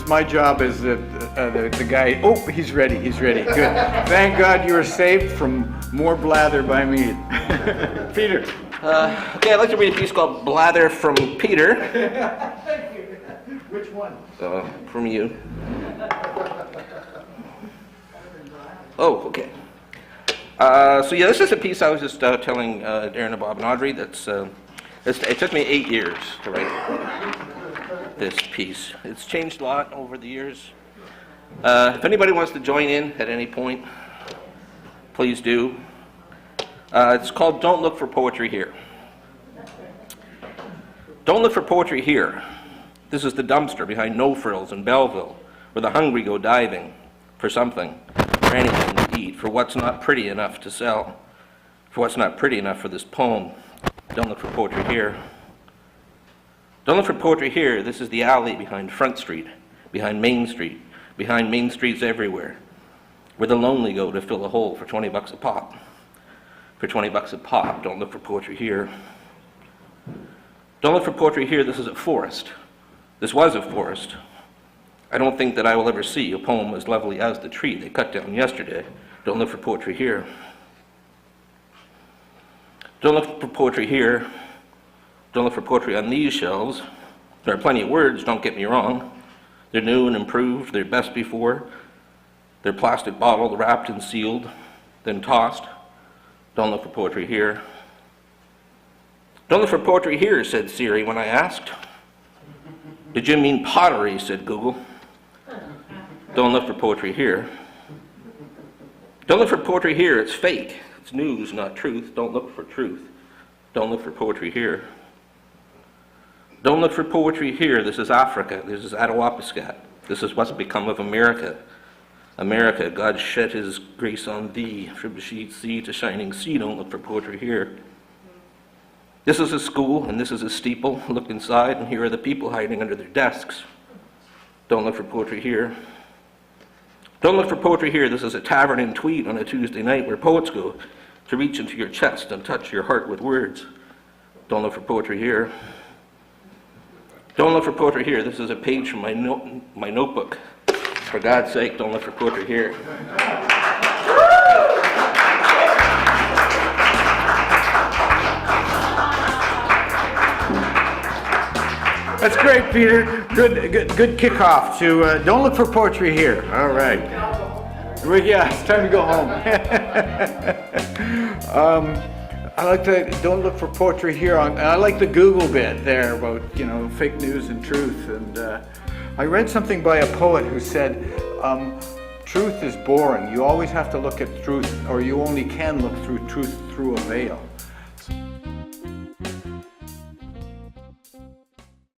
it's my job as the guy. Oh, he's ready. Good. Thank God you were saved from more blather by me. Peter. Okay, I'd like to read a piece called Blather from Peter. Thank you. Which one? From you. Oh, okay. So yeah, this is a piece I was just telling Darren and Bob and Audrey. It took me 8 years to write this piece. It's changed a lot over the years. If anybody wants to join in at any point, please do. It's called Don't Look for Poetry Here. Don't look for poetry here. This is the dumpster behind No Frills in Belleville, where the hungry go diving for something, for anything to eat, for what's not pretty enough to sell, for what's not pretty enough for this poem. Don't look for poetry here. Don't look for poetry here. This is the alley behind Front Street, behind Main Streets everywhere, where the lonely go to fill a hole for 20 bucks a pop. For 20 bucks a pop, don't look for poetry here. Don't look for poetry here. This is a forest. This was a forest. I don't think that I will ever see a poem as lovely as the tree they cut down yesterday. Don't look for poetry here. Don't look for poetry here. Don't look for poetry on these shelves. There are plenty of words, don't get me wrong. They're new and improved, they're best before. They're plastic bottled, wrapped and sealed, then tossed. Don't look for poetry here. Don't look for poetry here, said Siri when I asked. Did you mean pottery, said Google. Don't look for poetry here. Don't look for poetry here, it's fake. It's news, not truth. Don't look for truth. Don't look for poetry here. Don't look for poetry here. This is Africa. This is Attawapiskat. This is what's become of America. America, God shed his grace on thee. From the sheet sea to shining sea, don't look for poetry here. This is a school, and this is a steeple. Look inside, and here are the people hiding under their desks. Don't look for poetry here. Don't look for poetry here. This is a tavern in Tweed on a Tuesday night where poets go to reach into your chest and touch your heart with words. Don't look for poetry here. Don't look for poetry here. This is a page from my notebook. For God's sake, don't look for poetry here. That's great, Peter. Good kickoff to Don't Look for Poetry Here. All right. Yeah, it's time to go home. I like the Don't Look for Poetry Here. And I like the Google bit there about, fake news and truth. And I read something by a poet who said, truth is boring. You always have to look at truth, or you only can look through truth through a veil.